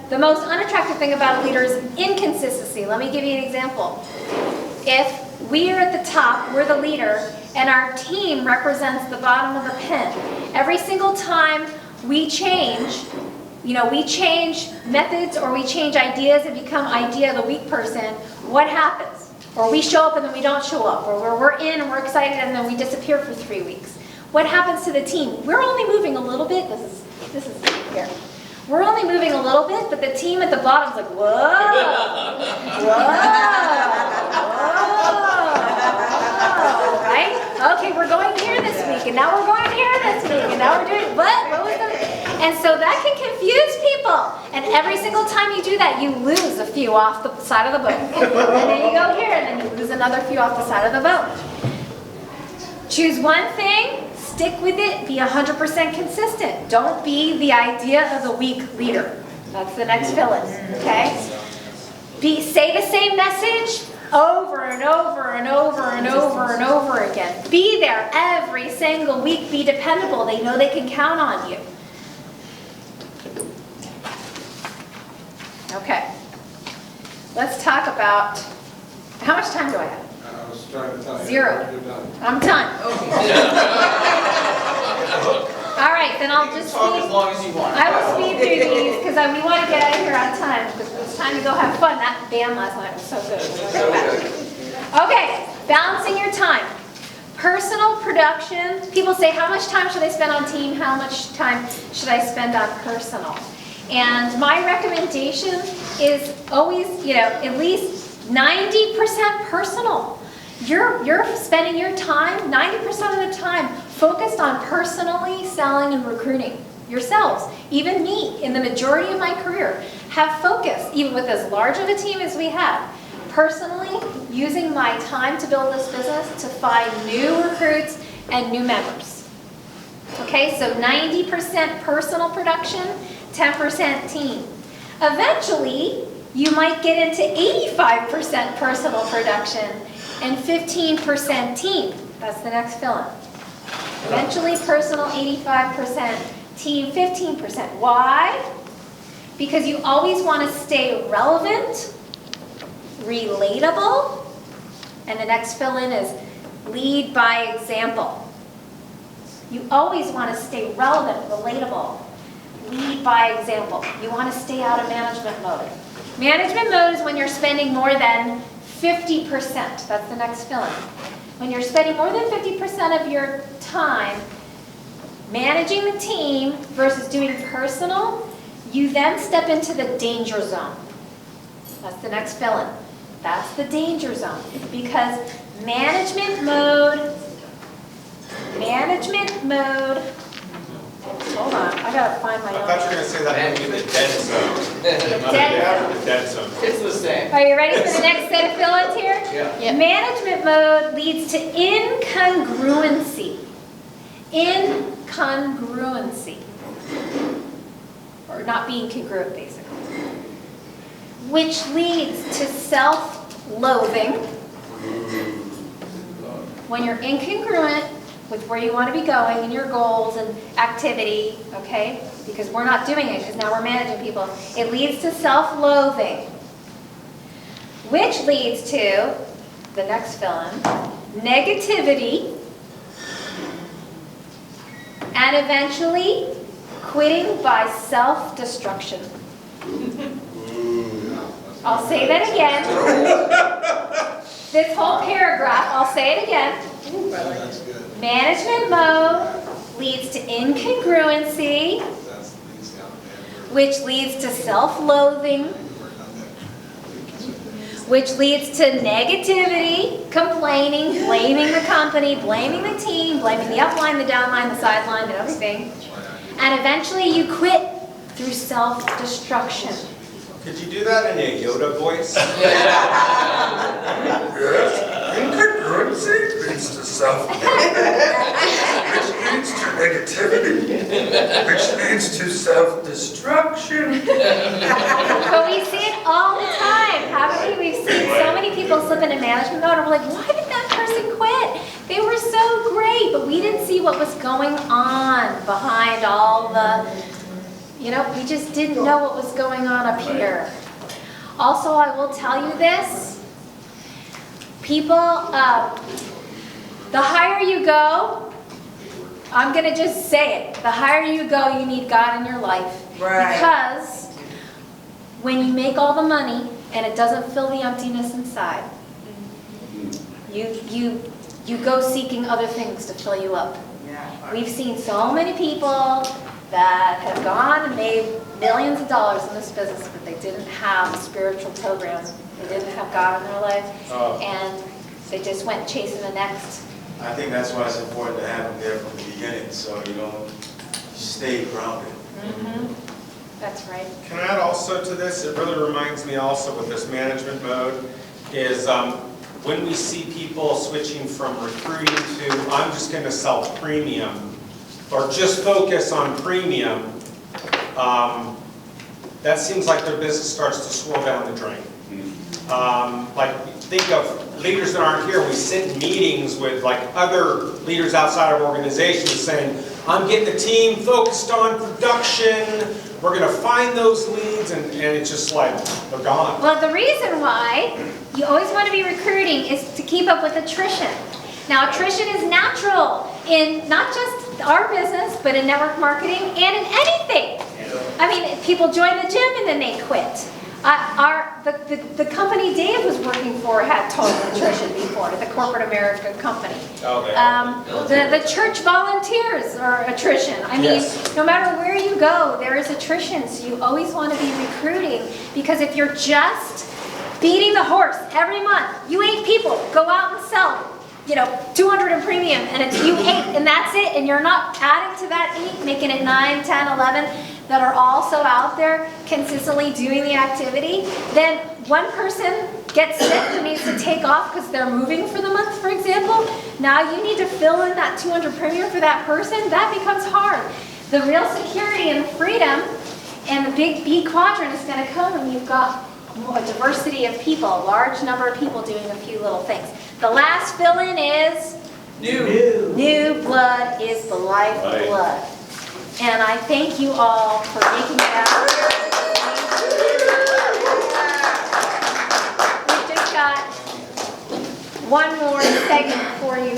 The most unattractive thing about a leader is inconsistency. Let me give you an example. If we are at the top, we're the leader, and our team represents the bottom of the pen, every single time we change, we change methods or we change ideas and become idea of the weak person, what happens? Or we show up and then we don't show up, or we're in and we're excited and then we disappear for 3 weeks. What happens to the team? We're only moving a little bit. This is here. We're only moving a little bit, but the team at the bottom's like, whoa, whoa, whoa, right? Okay, we're going here this week, and now we're going here this week, and now we're doing what? What was the? And so that can confuse people. And every single time you do that, you lose a few off the side of the boat. And then you go here, and then you lose another few off the side of the boat. Choose one thing. Stick with it, be 100% consistent. Don't be the idea of the weak leader. That's the next fill-in, okay? Say the same message over and over and over and over and over again. Be there every single week. Be dependable. They know they can count on you. Okay. Let's talk about, how much time do I have? I was trying to tell you. 0. You're done. I'm done. All right, then I'll just talk as long as you want. I will speed through these because we want to get out of here on time because it's time to go have fun. That band last night was so good. Okay, balancing your time. Personal production. People say, how much time should I spend on team? How much time should I spend on personal? And my recommendation is always, at least 90% personal. You're spending your time, 90% of the time, focused on personally selling and recruiting yourselves. Even me, in the majority of my career, have focused, even with as large of a team as we have, personally using my time to build this business to find new recruits and new members. Okay, so 90% personal production, 10% team. Eventually, you might get into 85% personal production and 15% team. That's the next fill-in. Eventually, personal 85%, team 15%. Why? Because you always want to stay relevant, relatable, and the next fill-in is lead by example. You always want to stay relevant, relatable, lead by example. You want to stay out of management mode. Management mode is when you're spending more than 50%. That's the next fill-in. When you're spending more than 50% of your time managing the team versus doing personal, you then step into the danger zone. That's the next fill-in. That's the danger zone. Because management mode, hold on, I gotta find my notes. I thought you were going to say that in the dead zone. The dead zone. It's the same. Are you ready for the next set of fill-ins here? Yeah. Yep. Management mode leads to incongruency. Incongruency. Or not being congruent, basically. Which leads to self-loathing. When you're incongruent with where you want to be going and your goals and activity, okay? Because we're not doing it, because now we're managing people. It leads to self-loathing, which leads to, the next fill-in, negativity, and eventually quitting by self-destruction. I'll say that again. This whole paragraph, I'll say it again. That's good. Management mode leads to incongruency, which leads to self-loathing, which leads to negativity, complaining, blaming the company, blaming the team, blaming the upline, the downline, the sideline, and everything. And eventually you quit through self-destruction. Could you do that in a Yoda voice? Yes, incongruency leads to which leads to negativity, which leads to self-destruction. But we see it all the time, haven't we? We've seen so many people slip into management mode and we're like, why did that person quit? They were so great, but we didn't see what was going on behind all the You know, we just didn't know what was going on up here. Also, I will tell you this. People, the higher you go, I'm going to just say it. The higher you go, you need God in your life. Right. Because when you make all the money and it doesn't fill the emptiness inside, you go seeking other things to fill you up. Yeah. We've seen so many people that have gone and made millions of dollars in this business, but they didn't have a spiritual program. They didn't have God in their life, and they just went chasing the next. I think that's why it's important to have them there from the beginning, so you don't stay grounded. That's right. Can I add also to this? It really reminds me also with this management mode is when we see people switching from recruiting to, I'm just going to sell premium, or just focus on premium, that seems like their business starts to swirl down the drain. Like, think of leaders that aren't here. We sit in meetings with like other leaders outside of organizations saying, I'm getting the team focused on production. We're going to find those leads, and it's just like, they're gone. Well, the reason why you always want to be recruiting is to keep up with attrition. Now, attrition is natural in not just our business, but in network marketing and in anything. I mean, people join the gym and then they quit. The company Dave was working for had total attrition before, the corporate America company. The church volunteers are attrition. I mean, no matter where you go, there is attrition. So you always want to be recruiting, because if you're just beating the horse every month, you 8 people, go out and sell, 200 in premium, and it's you 8, and that's it, and you're not adding to that 8, making it 9, 10, 11, that are also out there consistently doing the activity, then one person gets sick and needs to take off because they're moving for the month, for example. Now you need to fill in that 200 premium for that person. That becomes hard. The real security and freedom and the big B quadrant is going to come when you've got a diversity of people, a large number of people doing a few little things. The last fill-in is new. New blood is the lifeblood. And I thank you all for making it out. We've just got one more segment for you.